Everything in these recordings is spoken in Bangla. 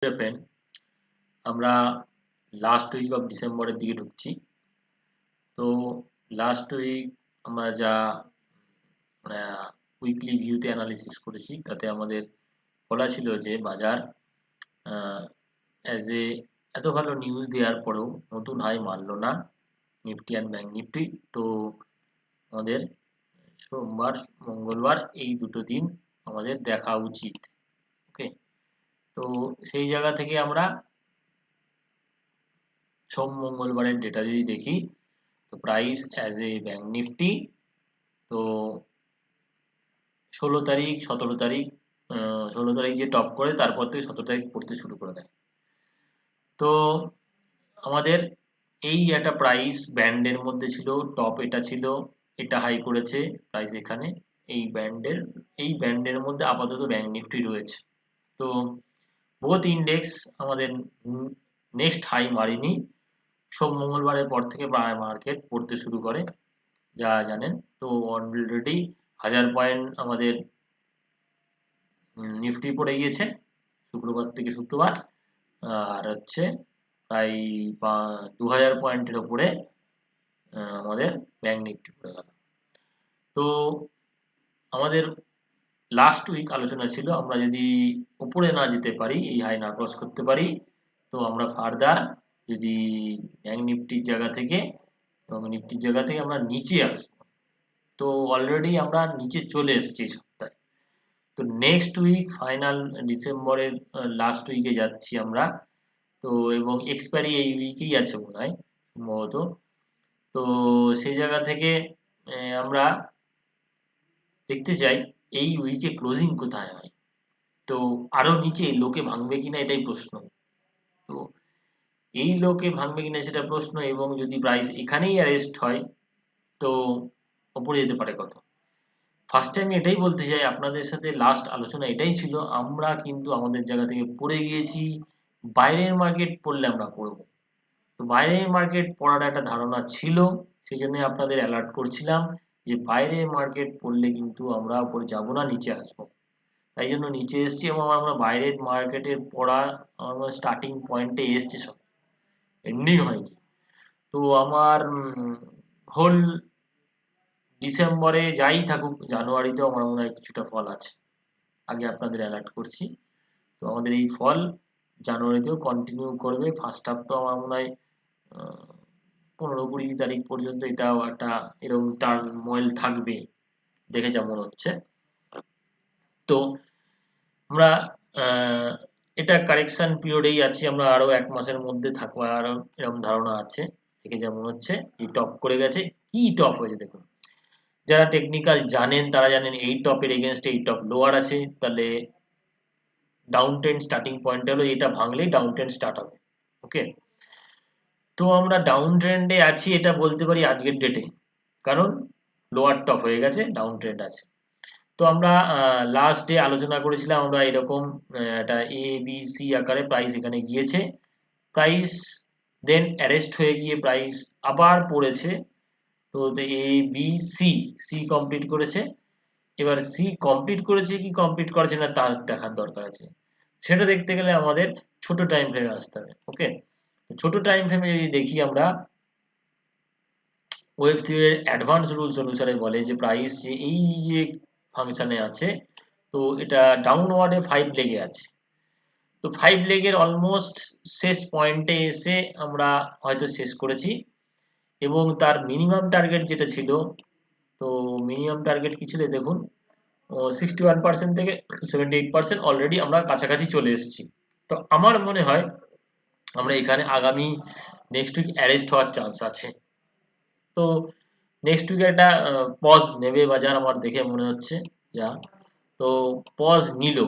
ফ্রেন্ড, আমরা লাস্ট উইক অফ ডিসেম্বরের দিকে ঢুকছি। তো লাস্ট উইক আমরা যা উইকলি ভিউতে অ্যানালিসিস করেছি তাতে আমাদের বলা ছিল যে বাজার অ্যাজ এত ভালো নিউজ দেওয়ার পরেও নতুন হাই মারলো না নিফটি অ্যান্ড ব্যাংক নিফটি। তো আমাদের সোমবার মঙ্গলবার এই দুটো দিন আমাদের দেখা উচিত। ওকে, তো সেই জায়গা থেকে আমরা সোম মঙ্গলবারের ডেটা যদি দেখি, তো price as a bank Nifty তো 16 তারিখ 17 তারিখ 16 তারিখ যে টপ করে তারপর থেকে 17 তারিখ পড়তে শুরু করে দেয়। তো আমাদের এই একটা প্রাইস ব্যান্ডের মধ্যে ছিল, টপ এটা ছিল, এটা হাই করেছে প্রাইস এখানে এই ব্যান্ডের মধ্যে আপাতত ব্যাংক নিফটি রয়েছে। তো বোথ ইন্ডেক্স আমাদের নেক্সট হাই মারিনি। সোম মঙ্গলবারের পর থেকে মার্কেট পড়তে শুরু করে, যা জানেন। তো অলরেডি 1000 পয়েন্ট আমাদের নিফটি পড়ে গিয়েছে শুক্রবার থেকে শুক্রবার, আর হচ্ছে প্রায় 2000 পয়েন্টের ওপরে আমাদের ব্যাংক নিফটি পড়ে গেল। তো আমাদের লাস্ট উইক আলোচনা ছিল আমরা যদি উপরে না যেতে পারি, এই হাই না ক্রস করতে পারি, তো আমরা ফার্দার যদি ব্যাংক নিফটির জায়গা থেকে এবং নিফটির জায়গা থেকে আমরা নিচে আসবো। তো অলরেডি আমরা নিচে চলে এসেছি এই সপ্তাহে। তো নেক্সট উইক ফাইনাল ডিসেম্বরের লাস্ট উইকে যাচ্ছি আমরা। তো এবং এক্সপায়ারি এই উইকেই আছে মনে হয় সম্ভবত। তো সেই জায়গা থেকে আমরা দেখতে চাই এই উইকে ক্লোজিং কোথায় হয়। তো আরো নিচে লোকে ভাঙবে কিনা এটাই প্রশ্ন। তো এই লোকে ভাঙবে কিনা সেটা প্রশ্ন, এবং যদি প্রাইস এখানেই অ্যারেস্ট হয় তো ওপরে যেতে পারে কত। ফার্স্টে আমি এটাই বলতে চাই, আপনাদের সাথে লাস্ট আলোচনা এটাই ছিল, আমরা কিন্তু আমাদের জায়গা থেকে পড়ে গিয়েছি, বাইরের মার্কেট পড়লে আমরা পড়বো। তো বাইরের মার্কেট পড়ার একটা ধারণা ছিল, সেই জন্য আপনাদের অ্যালার্ট করছিলাম যে বাইরের মার্কেট পড়লে কিন্তু আমরা উপরে যাব না, নিচে আসবো। তাই জন্য নিচে এসছি এবং আমরা বাইরের মার্কেটের পড়া আমরা স্টার্টিং পয়েন্টে এসছি, সব এন্ডিং হয়নি। তো আমার হোল ডিসেম্বরে যাই থাকুক, জানুয়ারিতেও আমার মনে হয় কিছুটা ফল আছে, আগে আপনাদের অ্যালার্ট করছি। তো আমাদের এই ফল জানুয়ারিতেও কন্টিনিউ করবে। ফার্স্ট হাফ তো আমার মনে হয় 15-20 তারিখ পর্যন্ত এটাও একটা এরকম টার্মোয়েল থাকবে দেখে যা মনে হচ্ছে। তো আমরা এটা কারেকশন পিরিয়ডেই আছি, আমরা আরো 1 মাসের মধ্যে থাকবো আরো, এরকম ধারণা আছে দেখে যা মনে হচ্ছে। এই টপ করে গেছে, কি টপ হয়েছে দেখুন। যারা টেকনিক্যাল জানেন তারা জানেন এই টপের এগেনস্টে এই টপ লোয়ার আছে, তাহলে ডাউন ট্রেন্ড স্টার্টিং পয়েন্ট হলো এটা, ভাঙলেই ডাউন ট্রেন্ড স্টার্ট হবে। ওকে, তো আমরা ডাউন ট্রেন্ডে আছি এটা বলতে পারি আজকের ডেটে, কারণ লোয়ার টপ হয়ে গেছে, ডাউন ট্রেন্ড আছে। তো আমরা লাস্ট ডে আলোচনা করেছিলাম আমরা এরকম একটা এ বি সি আকারে প্রাইস এখানে গিয়েছে, প্রাইস দেন অ্যারেস্ট হয়ে গিয়ে প্রাইস আবার পড়েছে। তো A B C, C complete করেছে, এবার সি কমপ্লিট করেছে কি কমপ্লিট করেছে না তার দেখার দরকার আছে। সেটা দেখতে গেলে আমাদের ছোট টাইম ফ্রেমে আসতে হবে। ওকে, ছোট টাইম ফ্রেমে যদি দেখি আমরা, ওয়েভ থিওরির অ্যাডভান্স রুলস অনুসারে বলে যে প্রাইস যে এই যে ফাংশনে আছে, তো এটা ডাউনওয়ার্ডে 5 লেগে আছে। তো 5 লেগের অলমোস্ট শেষ পয়েন্টে এসে আমরা হয়তো শেষ করেছি, এবং তার মিনিমাম টার্গেট যেটা ছিল, তো মিনিমাম টার্গেট কি ছিল দেখুন, 61% থেকে 78% অলরেডি আমরা কাছাকাছি চলে এসেছি। তো আমার মনে হয় আমরা এখানে আগামী নেক্সট উইক অ্যারেস্ট হওয়ার চান্স আছে। তো নেক্সট উইকে একটা পজ নেবে বাজার আমার দেখে মনে হচ্ছে যা। তো পজ নিল,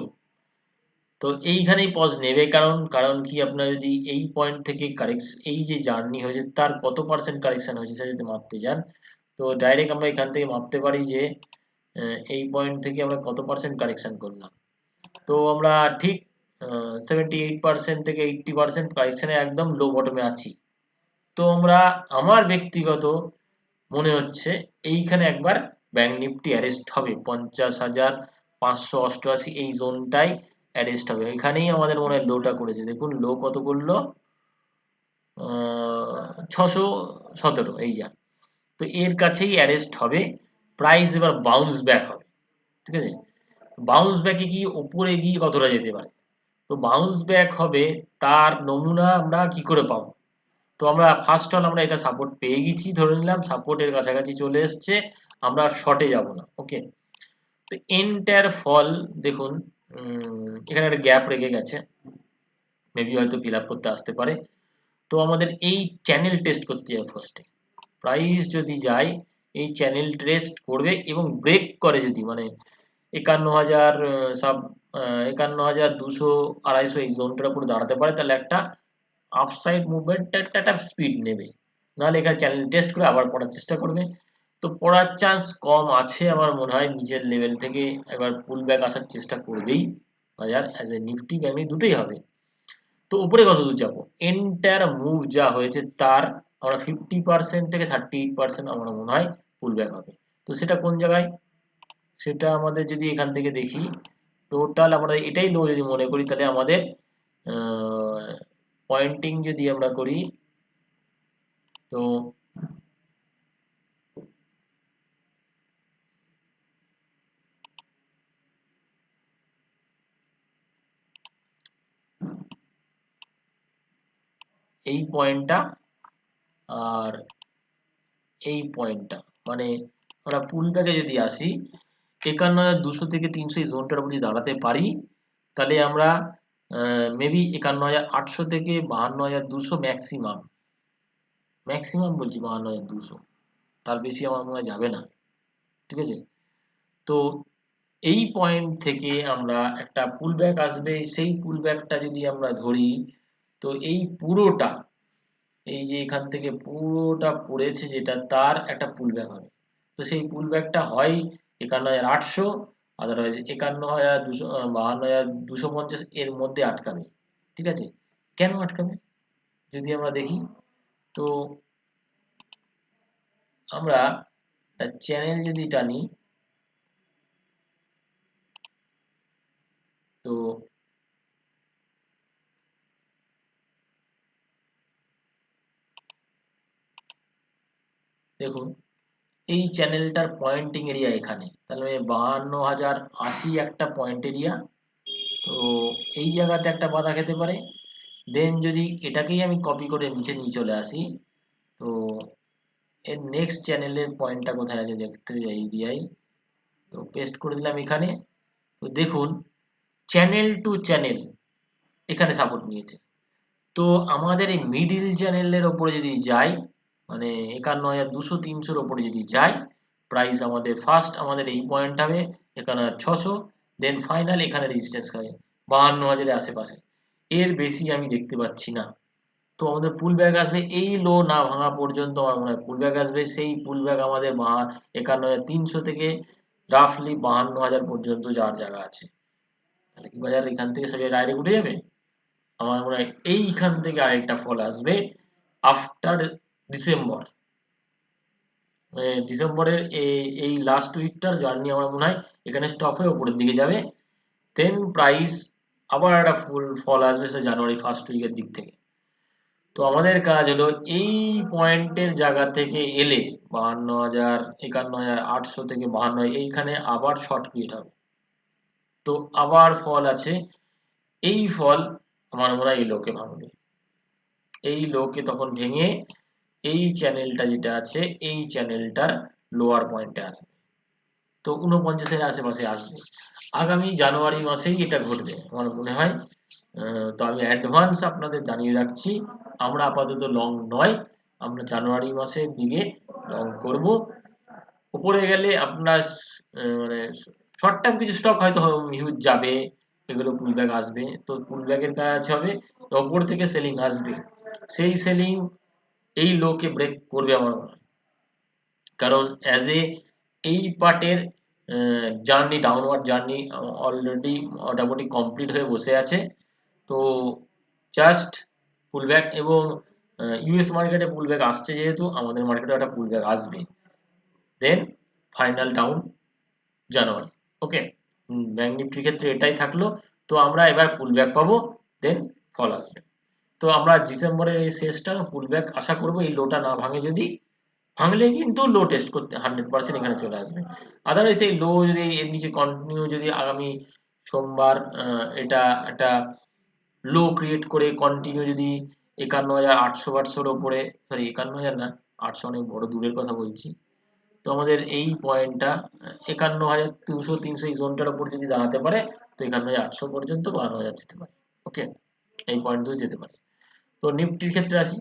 তো এইখানেই পজ নেবে, কারণ কারণ কি, আপনার যদি এই পয়েন্ট থেকে কারেকশন, এই যে জার্নি হয়েছে তার কত পার্সেন্ট কারেকশন হয়েছে সেটা যদি মাপতে যান, তো ডাইরেক্ট আমরা এখান থেকে মাপতে পারি যে এই পয়েন্ট থেকে আমরা কত পার্সেন্ট কারেকশন করলাম। তো আমরা ঠিক 78% থেকে 80% কারেকশনে একদম লো বটমে আছি। তো আমরা, আমার ব্যক্তিগত মনে হচ্ছে এইখানে একবার ব্যাংক নিফটি অ্যারেস্ট হবে 50,588 এই জোনটায় অ্যারেস্ট হবে, এখানেই আমাদের মনে হয় লোটা করেছে, দেখুন লো কত করলো, 617, এই যা। তো এর কাছেই অ্যারেস্ট হবে, প্রাইস এবার বাউন্স ব্যাক হবে, ঠিক আছে। বাউন্স ব্যাকে গিয়ে ওপরে গিয়ে কতটা যেতে পারে, তো বাউন্স ব্যাক হবে, তার নমুনা আমরা কি করে পাবো। তো আমরা ফার্স্ট অল আমরা এটা সাপোর্ট পেয়ে গেছি, ধরে নিলাম সাপোর্টের কাছাকাছি চলে এসছে, আমরা শর্টে যাব না, ওকে। তো এন্টার ফল দেখুন, এখানে একটা গ্যাপ রেখে গেছে, মেবি হয়তো ফিল আপ করতে আসতে পারে। তো আমাদের এই চ্যানেল টেস্ট করতে হবে ফার্স্টে, প্রাইস যদি যায় এই চ্যানেল টেস্ট করবে এবং ব্রেক করে যদি, মানে 51,000 সাব 51,200 250 এই জোনটার উপর দাঁড়াতে পারে, তাহলে একটা আপসাইড মুভমেন্ট একটা স্পিড নেবে, নাহলে এখানে চ্যানেল টেস্ট করে আবার পড়ার চেষ্টা করবে। তো পড়ার চান্স কম আছে আমার মনে হয়, নিচের লেভেল থেকে এবার পুল ব্যাক আসার চেষ্টা করবেই বাজার, অ্যাজ এ নিফটি ব্যাংক দুটোই হবে। তো উপরে কত দূর যাবো, এন্টার মুভ যা হয়েছে তার আমরা 50% থেকে 38% আমার মনে হয় পুল ব্যাক হবে। তো সেটা কোন জায়গায়, সেটা আমাদের যদি এখান থেকে দেখি, টোটাল আমরা এটাই লো যদি মনে করি, তাহলে আমাদের পয়েন্টিং যদি আমরা করি, তো এই পয়েন্টটা আর এই পয়েন্টটা, মানে আমরা পুল ব্যাকে যদি আসি 51,200 থেকে 300 এই জোনটার উপর যদি দাঁড়াতে পারি, তাহলে আমরা মেবি 51,800 থেকে 52,200 ম্যাক্সিমাম, ম্যাক্সিমাম বলছি 52,200, তার বেশি আমার মনে হয় যাবে না, ঠিক আছে। তো এই পয়েন্ট থেকে আমরা একটা পুল ব্যাক আসবে, সেই পুল ব্যাকটা যদি আমরা ধরি, তো এই পুরোটা, এই যে এখান থেকে পুরোটা পড়েছে যেটা, তার একটা পুল ব্যাক হবে। তো সেই পুল ব্যাকটা হয় 51,800, আদারওয়াইজ 51,200 5250 এর মধ্যে আটকাবে, ঠিক আছে। কেন আটকাবে যদি আমরা দেখি, তো আমরা চ্যানেল যদি টানি, তো দেখুন এই চ্যানেলটার পয়েন্টিং এরিয়া এখানে, তাহলে 52,080 একটা পয়েন্ট এরিয়া, তো এই জায়গাতে একটা বাধা খেতে পারে। দেন যদি এটাকেই আমি কপি করে নিচে নিয়ে চলে আসি, তো এর নেক্সট চ্যানেলের পয়েন্টটা কোথায় আছে দেখতে এই এরিয়ায়, তো পেস্ট করে দিলাম এখানে। তো দেখুন চ্যানেল টু চ্যানেল এখানে সাপোর্ট নিয়েছে, তো আমাদের এই মিডিল চ্যানেলের ওপরে যদি যাই, মানে 51,200 300-র ওপরে যদি যাই, প্রাইস আমাদের ফার্স্ট আমাদের এই পয়েন্ট হবে 51,600, দেন ফাইনাল এখানে রেজিস্ট্যান্স হবে 52,000-এর আশেপাশে, এর বেশি আমি দেখতে পাচ্ছি না। তো আমাদের পুল ব্যাক আসবে এই লো না ভাঙা পর্যন্ত, আমার মনে হয় পুল ব্যাক আসবে, সেই পুল ব্যাক আমাদের 51,300 থেকে রাফলি 52,000 পর্যন্ত যাওয়ার জায়গা আছে। তাহলে কি বাজার এখান থেকে সোজা ডাইরেক্ট উঠে যাবে, আমার মনে হয় এইখান থেকে আরেকটা ফল আসবে আফটার ডিসেম্বর, ডিসেম্বরের এই লাস্ট উইকটার জার্নি আমার মনে হয় এখানে স্টপ হয়ে উপরের দিকে যাবে, দেন প্রাইস আবার একটা ফুল ফল আসবে সে জানুয়ারি ফার্স্ট উইকের দিক থেকে। তো আমাদের কাজ হলো এই পয়েন্টের জায়গা থেকে এলে 52,000 51,800 থেকে 52 এইখানে আবার শর্ট ক্রিয়েট হবে, তো আবার ফল আছে, এই ফল আমার মনে হয় এই লোকে ভাঙবে, এই লোকে তখন ভেঙে এই চ্যানেলটা যেটা আছে এই চ্যানেলটার লোয়ার পয়েন্টে আসবে, তো 49-এর আশেপাশে আসবে, আগামী জানুয়ারি মাসেই এটা ঘটবে আমার মনে হয়। তো আমি অ্যাডভান্স আপনাদের জানিয়ে রাখছি, আমরা আপাতত লং নয়, আমরা জানুয়ারি মাসের দিকে লং করব। উপরে গেলে আপনার মানে শর্ট টার্ম কিছু স্টক হয়তো হিউজ যাবে, এগুলো পুলব্যাক আসবে, তো পুলব্যাকের কাজ হবে ওপর থেকে সেলিং আসবে, সেই সেলিং এই লোকে ব্রেক করবে আমার মনে হয়, কারণ অ্যাজ এ এই পার্টের জার্নি ডাউনওয়ার্ড জার্নি অলরেডি মোটামুটি কমপ্লিট হয়ে বসে আছে, তো জাস্ট পুলব্যাক, এবং ইউএস মার্কেটে পুলব্যাক আসছে যেহেতু আমাদের মার্কেটে একটা পুলব্যাক আসবে, দেন ফাইনাল ডাউন জানুয়ারি, ওকে। ব্যাংক নিফটির ক্ষেত্রে এটাই থাকলো। তো আমরা এবার পুলব্যাক পাবো, দেন ফল আসবে। তো আমরা ডিসেম্বরের এই শেষটা পুলব্যাক আশা করব, এই লোটা না ভাঙে, যদি ভাঙলে কিন্তু লো টেস্ট করতে 100% এখানে চলে আসবে। আদারওয়াইজ এই লো যদি এর নিচে কন্টিনিউ, যদি আগামী সোমবার এটা একটা লো ক্রিয়েট করে কন্টিনিউ যদি 51,800 ওপরে, সরি 51,000 না, 800 অনেক বড় দূরের কথা বলছি। তো আমাদের এই পয়েন্টটা 51,200-300 এই জোনটার উপর যদি দাঁড়াতে পারে, তো 51,800 পর্যন্ত 52,000 যেতে পারে। ওকে, এই পয়েন্ট ধরে যেতে পারে। তো নিফটির ক্ষেত্রে আসি।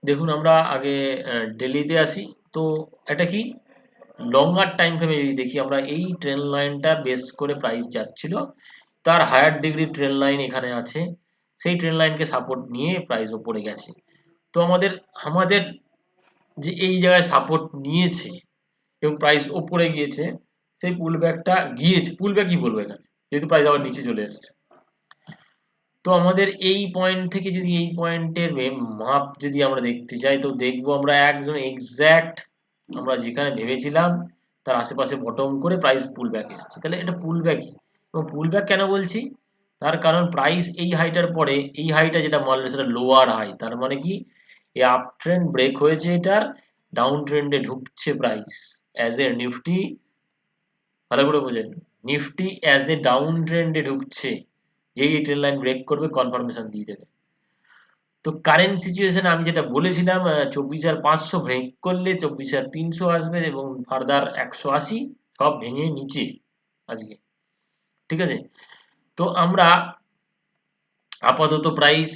দেখুন আমরা আগে ডেলিতে আসি। তো এটা কি লঙ্গার টাইম ফ্রেমে যদি দেখি, আমরা এই ট্রেন লাইনটা বেস করে প্রাইস যাচ্ছিল, তার হায়ার ডিগ্রি ট্রেন লাইন এখানে আছে, সেই ট্রেন লাইনকে সাপোর্ট নিয়ে প্রাইস ওপরে গেছে। তো আমাদের আমাদের যে এই জায়গায় সাপোর্ট নিয়েছে এবং প্রাইস ওপরে গিয়েছে, সেই পুলব্যাকটা গিয়েছে, পুলব্যাকই বলবো এখানে, যেহেতু প্রাইস আবার নিচে চলে এসছে। তো আমাদের এই পয়েন্ট থেকে যদি এই পয়েন্টের মাপ যদি আমরা দেখতে চাই, তো দেখবো আমরা একজন এক্স্যাক্ট আমরা যেখানে ভেবেছিলাম তার আশেপাশে বটম করে প্রাইস পুল ব্যাক এসছে, তাহলে এটা পুল ব্যাকই। এবং পুল ব্যাক কেন বলছি, তার কারণ প্রাইস এই হাইটার পরে এই হাইটা যেটা মানলে সেটা লোয়ার হাই, তার মানে কি এই আপ ট্রেন্ড ব্রেক হয়েছে, এটার ডাউন ট্রেন্ডে ঢুকছে প্রাইস অ্যাজ এ নিফটি, ভালো করে বোঝেন, নিফটি অ্যাজ এ ডাউন ট্রেন্ডে ঢুকছে, যেই ট্রেন লাইন ব্রেক করবে কনফার্মেশন দিয়ে দেবে। তো কারেন্ট সিচুয়েশনে আমি যেটা বলেছিলাম 24,500 ব্রেক করলে 24,300 আসবে এবং ফার্দার 180 সব ভেঙে নিচে আজকে, ঠিক আছে। তো আমরা আপাতত প্রাইস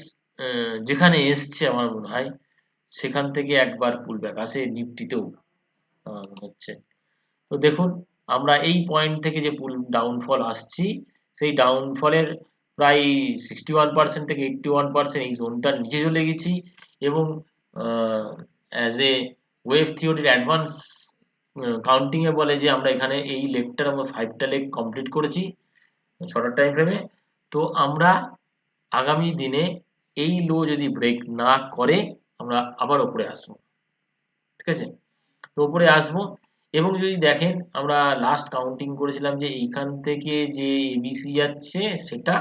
যেখানে এসছে আমার মনে হয় সেখান থেকে একবার পুল ব্যাক আসে নিফটিতেও মনে হচ্ছে। তো দেখুন আমরা এই পয়েন্ট থেকে যে পুল ডাউনফল আসছি, সেই ডাউনফলের প্রায় 61% থেকে 81% এই জোনটার নিচে চলে গেছি। এবং অ্যাজ এ ওয়েভ থিওরির অ্যাডভান্স কাউন্টিং এ বলে যে আমরা এখানে এই লেগটার আমরা 5টা লেগ কমপ্লিট করেছি শর্টার টাইম ফ্রেমে। তো আমরা আগামী দিনে এই লো যদি ব্রেক না করে আমরা আবার উপরে আসবো, ঠিক আছে। তো উপরে আসবো এবং যদি দেখেন আমরা লাস্ট কাউন্টিং করেছিলাম যে এইখান থেকে যে এবিসি যাচ্ছে সেটা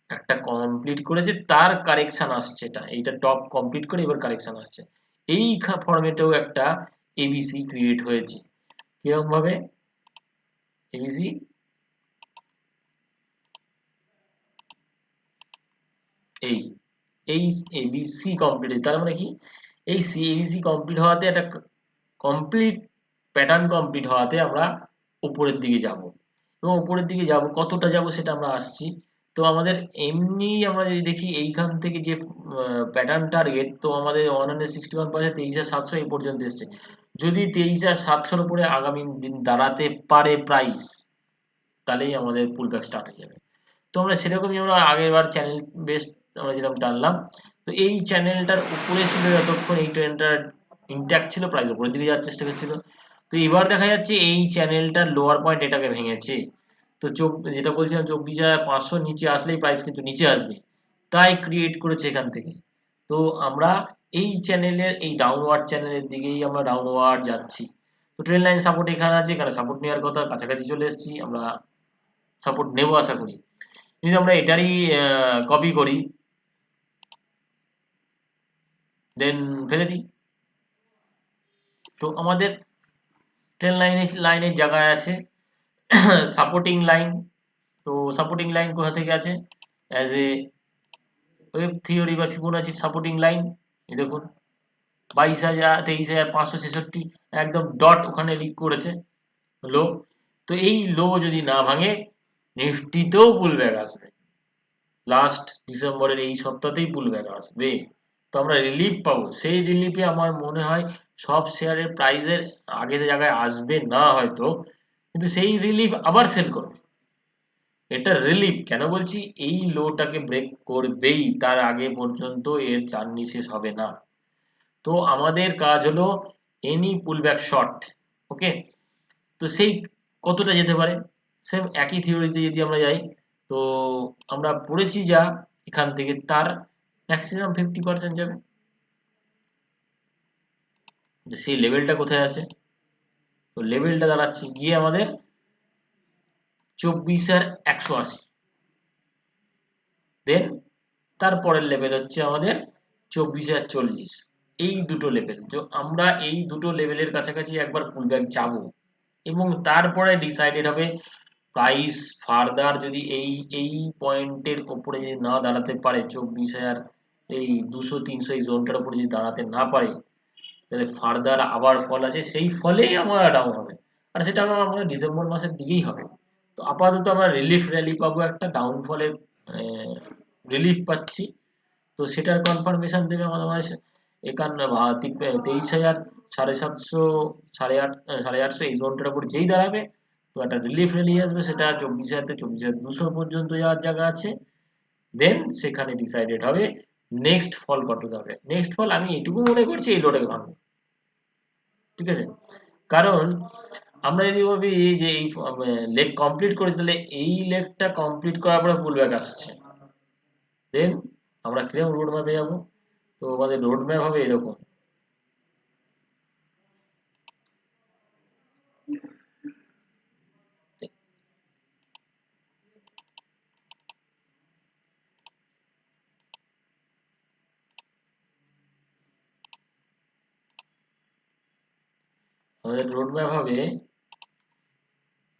একটা কমপ্লিট করেছে, তার কারেকশন আসছে, এটা এইটা টপ কমপ্লিট করে এবার কারেকশন আসছে, এই ফরম্যাটেও একটা এবিসি ক্রিয়েট হয়েছে। কিরকম ভাবে এবিসি, এই এই এবিসি কমপ্লিট, তার মানে কি এই এবিসি কমপ্লিট হওয়াতে একটা কমপ্লিট প্যাটার্ন কমপ্লিট হওয়াতে আমরা উপরের দিকে যাব, এবং উপরের দিকে যাব কতটা যাব সেটা আমরা আসছি। তো আমাদের এমনি আমরা যদি দেখি এইখান থেকে যে প্যাটার্ন টার্গেট, তো আমাদের 161 23,700 এই পর্যন্ত এসছে। যদি 23,700 উপরে আগামী দিন দাঁড়াতে পারে প্রাইস, তাহলেই আমাদের পুল ব্যাক স্টার্ট হয়ে যাবে। তো আমরা সেরকমই আমরা আগের বার চ্যানেল বেস আমরা যেরকম টানলাম, তো এই চ্যানেলটার উপরে ছিল যতক্ষণ এই ট্রেনটা ইনট্যাক্ট ছিল, প্রাইস উপরের দিকে যাওয়ার চেষ্টা করছিল। তো এবার দেখা যাচ্ছে এই চ্যানেলটার লোয়ার পয়েন্ট এটাকে ভেঙেছে। তো যেটা বলছিলাম 24,500 নিচে আসলেই প্রাইস কিন্তু নিচে আসবে, তাই ক্রিয়েট করেছে এখান থেকে। তো আমরা এই চ্যানেলের এই ডাউনওয়ার্ড চ্যানেলের দিকেই আমরা ডাউনওয়ার্ড যাচ্ছি। তো ট্রেন লাইন সাপোর্ট এখানে আছে, এখানে সাপোর্ট নেওয়ার কথা, কাছাকাছি চলে এসেছি, আমরা সাপোর্ট নেব আশা করি। যদি আমরা এটারই কপি করি দেন ফেলে দিই, তো আমাদের ট্রেন লাইনের জায়গায় আছে সাপোর্টিং লাইন। তো সাপোর্টিং লাইন কোথা থেকে আছে, অ্যাজ এ ওয়েব থিওরি বা ফিবোনাচি সাপোর্টিং লাইন, এই দেখুন 23,566 একদম ডট ওখানে লিক করেছে লো। তো এই লো যদি না ভাঙে নিফটিতেও পুল ব্যাক আসবে, লাস্ট ডিসেম্বরের এই সপ্তাহতেই পুল ব্যাক আসবে। তো আমরা রিলিফ পাবো, সেই রিলিফে আমার মনে হয় সব শেয়ারের প্রাইসের আগের জায়গায় আসবে না হয়তো, কিন্তু সেই রিলিফ আবার সেল করবে। এটা রিলিফ কেন বলছি, এই লোটাকে ব্রেক করবেই, তার আগে পর্যন্ত এর জার্নি শেষ হবে না। তো আমাদের কাজ হলো এনি পুলব্যাক শর্ট, ওকে। তো সেই কতটা যেতে পারে, সেম একই থিওরিতে যদি আমরা যাই, তো আমরা পড়েছি যা এখান থেকে তার ম্যাক্সিমাম 50% যাবে। যে সেই লেভেলটা কোথায় আছে। তো লেভেলটা দাঁড়াচ্ছে গিয়ে আমাদের 24,180। দেন তারপরের লেভেল হচ্ছে আমাদের 24,040। এই দুটো লেভেল, আমরা এই দুটো লেভেলের কাছাকাছি একবার পুলব্যাক যাব, এবং তারপরে ডিসাইডেড হবে প্রাইস ফার্দার যদি এই পয়েন্টের ওপরে যদি না দাঁড়াতে পারে, 24,000 এই 200-300 এই জোনটার উপরে যদি দাঁড়াতে না পারে, তাহলে ফার্দার আবার ফল আছে, সেই ফলেই আমরা ডাউন হবে। আর সেটা আমাদের ডিসেম্বর মাসের দিকেই হবে। তো আপাতত আমরা রিলিফ র্যালি পাবো, একটা ডাউনফলের রিলিফ পাচ্ছি। তো সেটার কনফার্মেশন দেবে আমাদের মাসে 23,000, 750, 850 এই জোনটার উপর যেই দাঁড়াবে, তো একটা রিলিফ র্যালি আসবে, সেটা 24,000 থেকে 24,200 পর্যন্ত যাওয়ার জায়গা আছে। দেন সেখানে ডিসাইডেড হবে নেক্সট ফল কত যাবে। নেক্সট ফল আমি এটুকু মনে করছি এই লোডে ভাঙবে, ঠিক আছে। কারণ আমরা যদি ভাবি যে এই লেগ কমপ্লিট করেছি, তাহলে এই লেগটা কমপ্লিট করার পরে পুলব্যাক আসছে, দেন আমরা কিরকম রোড ম্যাপে যাবো। তো আমাদের রোড ম্যাপ হবে এরকম। আমাদের রোড ম্যাপ হবে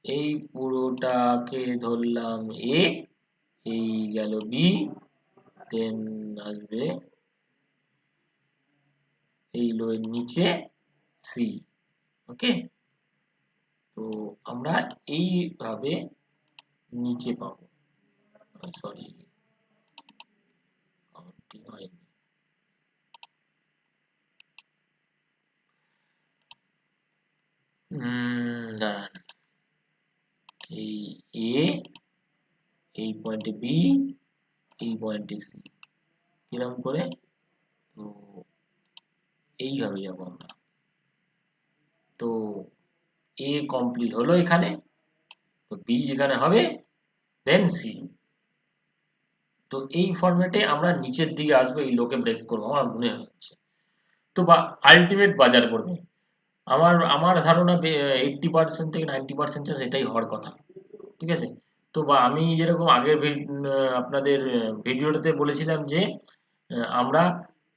এই পুরোটাকে ধরলাম এ, এই গেল বি, দেন আসবে এই লো এর নিচে সি। ওকে, তো আমরা এইভাবে নিচে পাবো। সরি, কাউন্টিং হয়নি। দাঁড়ান, এই এ, এই পয়েন্টে বি, এই পয়েন্টে সি, কিরকম করে, তো এইভাবে যাবো আমরা। তো এ কমপ্লিট হলো এখানে, তো বি যেখানে হবে, দেন সি। তো এই ফরম্যাটে আমরা নিচের দিকে আসবো, এই লোকে ব্রেক করবো আমার মনে হচ্ছে। তো বা আলটিমেট বাজার করবে, আমার আমার ধারণা 80% থেকে 90% চান্স এটাই হওয়ার কথা, ঠিক আছে। তো বা আমি যেরকম আগের আপনাদের ভিডিওটাতে বলেছিলাম যে আমরা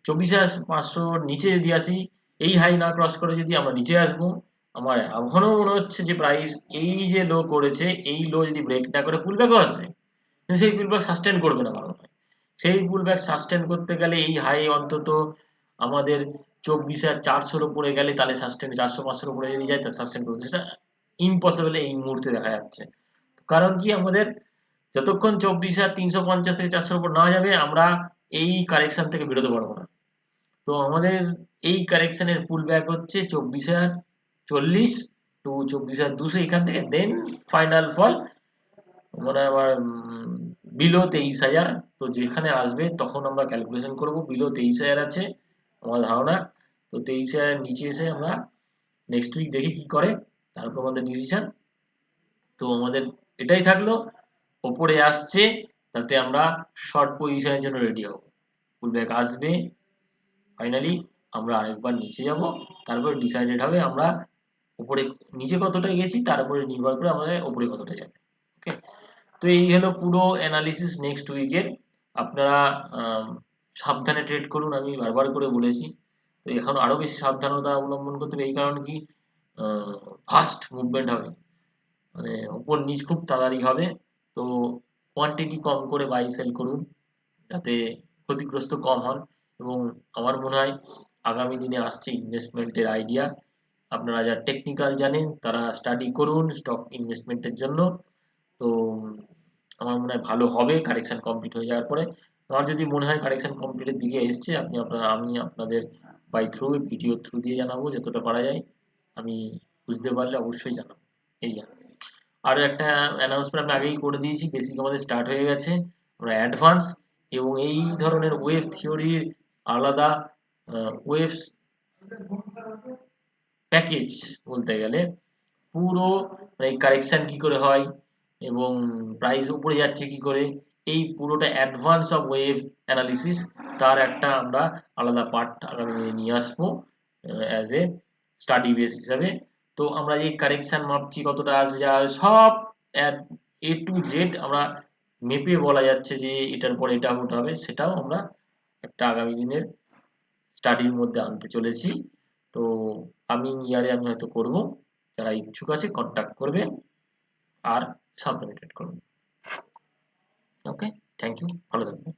24,500 নিচে যদি আসি, এই হাই না ক্রস করে যদি আমরা নিচে আসবো, আমার এখনো মনে হচ্ছে যে প্রাইস এই যে লো করেছে, এই লো যদি ব্রেক না করে পুলব্যাকও আসবে, কিন্তু সেই পুলব্যাক সাস্টেন করবে না, কারণ সেই পুলব্যাক সাস্টেন করতে গেলে এই হাই অন্তত আমাদের 24,400 উপরে গেলে, তাহলে সাস্টেন 400-500 উপরে যদি যায় তা সাস্টেন করতে, সেটা ইম্পসিবল এই মুহূর্তে দেখা যাচ্ছে। কারণ কি, আমাদের যতক্ষণ 24,350 থেকে 400 উপর না যাবে, আমরা এই কারেকশন থেকে বেরোতে পারবো না। তো আমাদের এই কারেকশনের পুল ব্যাক হচ্ছে 24,040 টু 24,200 এখান থেকে, দেন ফাইনাল ফল মনে হয় আমার বিলো 23,000। তো যেখানে আসবে তখন আমরা ক্যালকুলেশন করব, বিলো 23,000 আছে আমার ধারণা। তো 23,000 নিচে এসে আমরা নেক্সট উইক দেখি কি করে, তারপর আমাদের ডিসিশন। তো আমাদের এটাই থাকলো, ওপরে আসছে, তাতে আমরা শর্ট পজিশনের জন্য রেডি হব। পুলব্যাক আসবে, ফাইনালি আমরা আরেকবার নিচে যাব, তারপর ডিসাইডেড হবে আমরা উপরে, নিচে কতটা গেছি তার উপরে নির্ভর করে আমাদের উপরে কতটা যাবে। ওকে, তো এই হলো পুরো অ্যানালিসিস নেক্সট উইকের। আপনারা সাবধানে ট্রেড করুন, আমি বারবার করে বলেছি। তো এখন আরো বেশি সাবধানতা অবলম্বন করতে হবে, এই কারণ কি, ফাস্ট মুভমেন্ট হবে, মানে উপর নিচ খুব তাড়াতাড়ি হবে। তো কোয়ান্টিটি কম করে বাই সেল করুন, যাতে ক্ষতিগ্রস্ত কম হন। এবং আমার মনে হয় আগামী দিনে আসছে ইনভেস্টমেন্টের আইডিয়া, আপনারা যারা টেকনিক্যাল জানেন তারা স্টাডি করুন স্টক ইনভেস্টমেন্টের জন্য। তো আমার মনে হয় ভালো হবে কারেকশন কমপ্লিট হয়ে যাওয়ার পরে। আমার যদি মনে হয় কারেকশন কমপ্লিটের দিকে এসছে, আমি আপনাদের বাই থ্রু ভিডিও থ্রু দিয়ে জানাবো যতটা পারা যায়। আমি বুঝতে পারলে অবশ্যই জানাবো। এই যা, আরো একটা অ্যানাউন্সমেন্ট আমি আগেই করে দিয়েছি, বেসিক আমাদের স্টার্ট হয়ে গেছে, আমরা অ্যাডভান্স এবং এই ধরনের ওয়েভ থিওরির আলাদা ওয়েভ প্যাকেজ বলতে গেলে, পুরো এই কারেকশন কি করে হয় এবং প্রাইস উপরে যাচ্ছে কি করে, এই পুরোটা অ্যাডভান্স অফ ওয়েভ অ্যানালিসিস, তার একটা আমরা আলাদা পার্ট আগামী দিনে নিয়ে আসবো। অ্যাজ এ স্টাডি বেস হিসাবে। তো আমরা এই কারেকশন মাপছি কতটা আসবে যা সব এ টু জেড আমরা মেপে বলা যাচ্ছে যে এটার পর এটা আউট হবে, সেটাও আমরা একটা আগামী দিনের স্টাডির মধ্যে আনতে চলেছি। তো কামিং ইয়ারে আমি হয়তো করব। যারা ইচ্ছুক আছে কন্ট্যাক্ট করবে আর সাবমিটেড করবে। ওকে, থ্যাংক ইউ, ভালো থাকবেন।